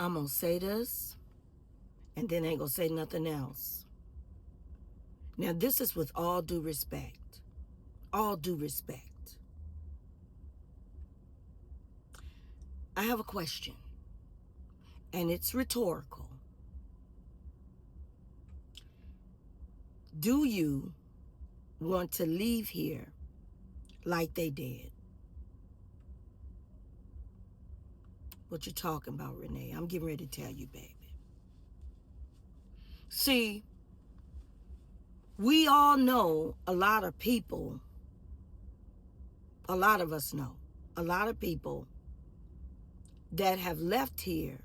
I'm going to say this, and then I ain't going to say nothing else. Now, this is with all due respect. All due respect. I have a question, and it's rhetorical. Do you want to leave here like they did? What you talking about, Renee? I'm getting ready to tell you, baby. See, we all know a lot of people, a lot of us know, a lot of people that have left here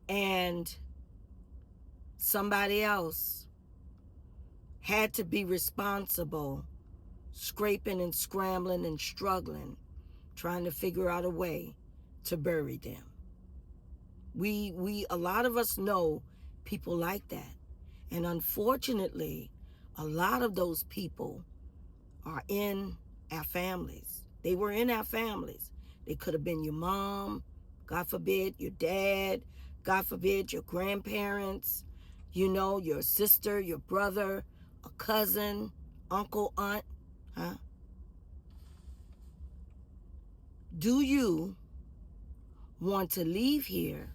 and somebody else had to be responsible, scraping and scrambling and struggling, trying to figure out a way to bury them. A lot of us know people like that. And unfortunately, a lot of those people are in our families. They were in our families. They could have been your mom, God forbid, your dad, God forbid, your grandparents, your sister, your brother, a cousin, uncle, aunt, huh? Do you want to leave here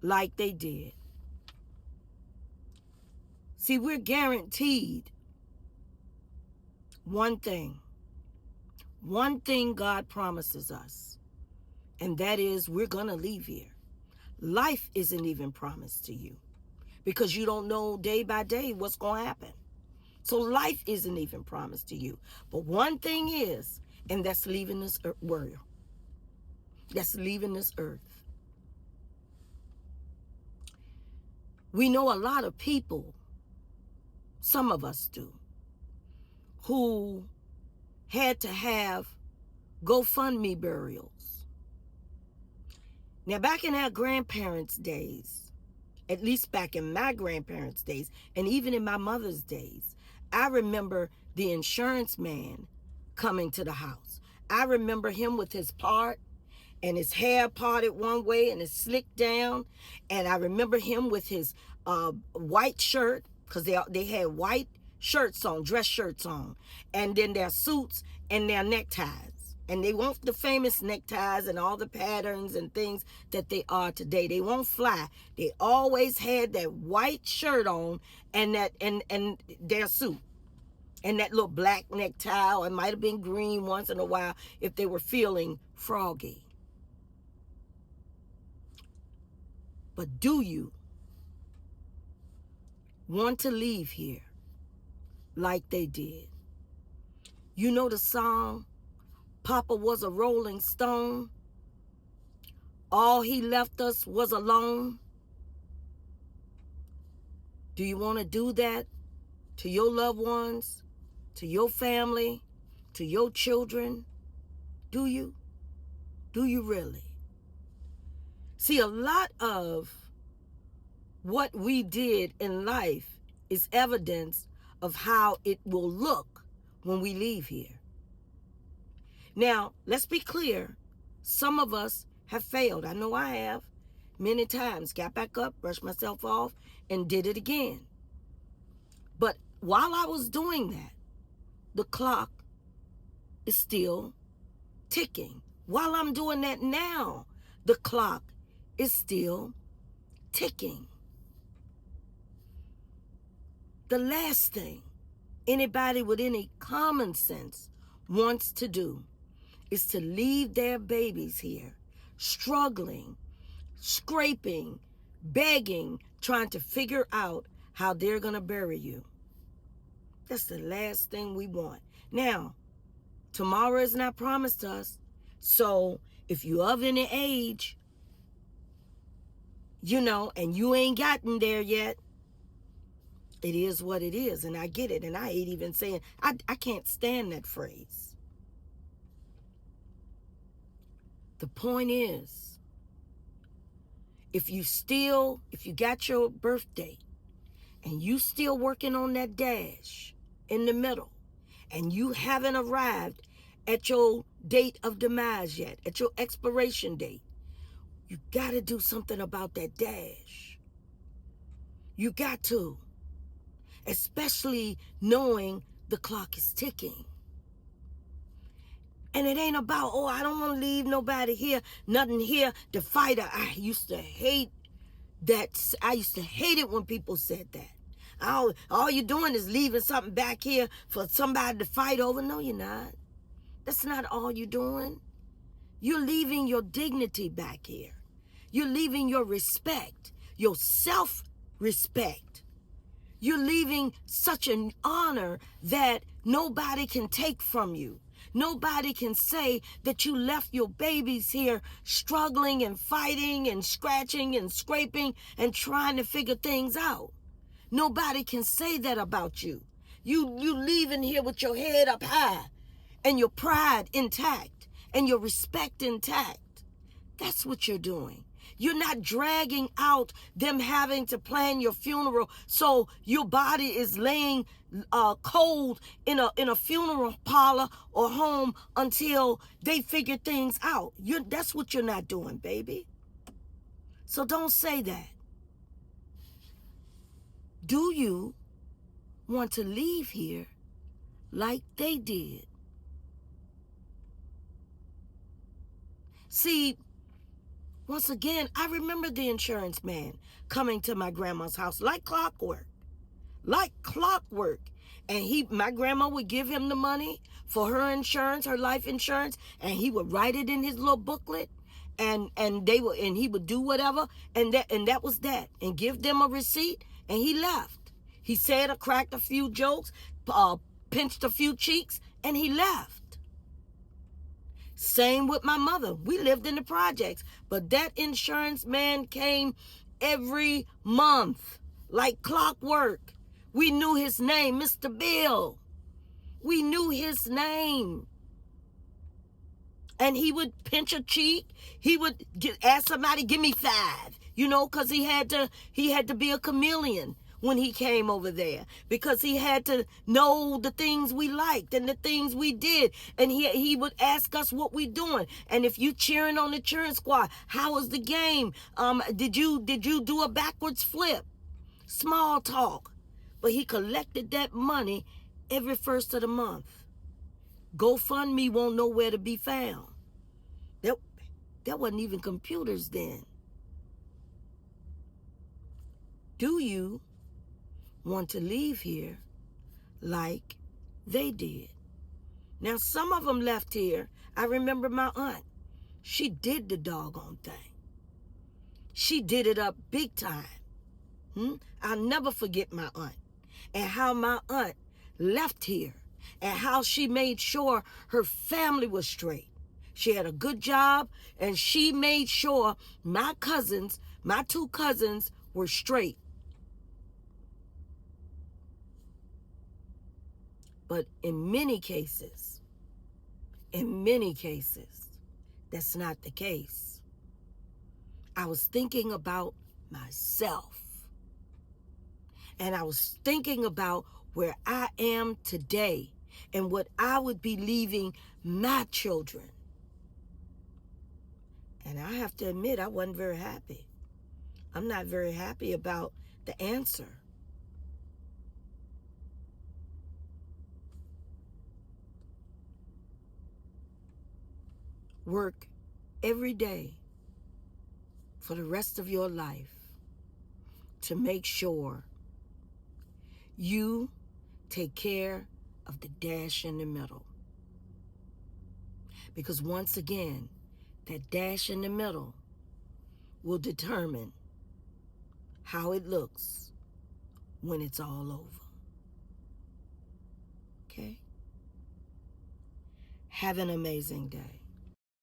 like they did? See, we're guaranteed one thing. One thing God promises us, and that is we're going to leave here. Life isn't even promised to you because you don't know day by day what's going to happen. So life isn't even promised to you. But one thing is, and that's leaving this world. That's leaving this earth. We know a lot of people, some of us do, who had to have GoFundMe burials. Now, back in our grandparents' days, at least back in my grandparents' days, and even in my mother's days, I remember the insurance man coming to the house. I remember him with his part and his hair parted one way and it's slicked down. And I remember him with his white shirt, because they had white shirts on, dress shirts on, and then their suits and their neckties. And they weren't the famous neckties and all the patterns and things that they are today. They won't fly. They always had that white shirt on and and their suit. And that little black necktie, or it might have been green once in a while if they were feeling froggy. But do you want to leave here like they did? You know the song, Papa was a rolling stone. All he left us was alone. Do you want to do that to your loved ones, to your family, to your children? Do you? Do you really? See, a lot of what we did in life is evidence of how it will look when we leave here. Now, let's be clear. Some of us have failed. I know I have many times. Got back up, brushed myself off, and did it again. But while I was doing that, the clock is still ticking. While I'm doing that now, the clock is still ticking. The last thing anybody with any common sense wants to do is to leave their babies here, struggling, scraping, begging, trying to figure out how they're going to bury you. That's the last thing we want. Now, tomorrow is not promised to us. So if you're of any age, and you ain't gotten there yet, it is what it is. And I get it. And I hate even saying, I can't stand that phrase. The point is, if you got your birthday and you still working on that dash in the middle and you haven't arrived at your date of demise yet, at your expiration date, You got to do something about that dash. You got to. Especially knowing the clock is ticking. And it ain't about, oh, I don't want to leave nobody here, nothing here. The fighter, I used to hate that. I used to hate it when people said that. All you're doing is leaving something back here for somebody to fight over. No, you're not. That's not all you're doing. You're leaving your dignity back here. You're leaving your respect, your self-respect. You're leaving such an honor that nobody can take from you. Nobody can say that you left your babies here struggling and fighting and scratching and scraping and trying to figure things out. Nobody can say that about you. You leaving here with your head up high and your pride intact and your respect intact. That's what you're doing. You're not dragging out them having to plan your funeral so your body is laying cold in a funeral parlor or home until they figure things out. That's what you're not doing, baby. So don't say that. Do you want to leave here like they did? See, once again, I remember the insurance man coming to my grandma's house like clockwork. Like clockwork. And my grandma would give him the money for her insurance, her life insurance, and he would write it in his little booklet, and he would do whatever, and that was that, and give them a receipt, and he left. He said or cracked a few jokes, pinched a few cheeks, and he left. Same with my mother. We lived in the projects, but that insurance man came every month like clockwork. We knew his name, Mr. Bill. We knew his name. And he would pinch a cheek. He would ask somebody, give me 5, because he had to be a chameleon when he came over there, because he had to know the things we liked and the things we did. And he would ask us what we doing. And if you cheering on the cheering squad, how was the game? Did you do a backwards flip? Small talk. But he collected that money every first of the month. GoFundMe won't know where to be found. There wasn't even computers then. Do you want to leave here like they did? Now, some of them left here. I remember my aunt. She did the doggone thing. She did it up big time. I'll never forget my aunt and how my aunt left here and how she made sure her family was straight. She had a good job, and she made sure my 2 cousins were straight. But in many cases, that's not the case. I was thinking about myself. And I was thinking about where I am today and what I would be leaving my children. And I have to admit, I wasn't very happy. I'm not very happy about the answer. Work every day for the rest of your life to make sure you take care of the dash in the middle. Because once again, that dash in the middle will determine how it looks when it's all over. Okay? Have an amazing day.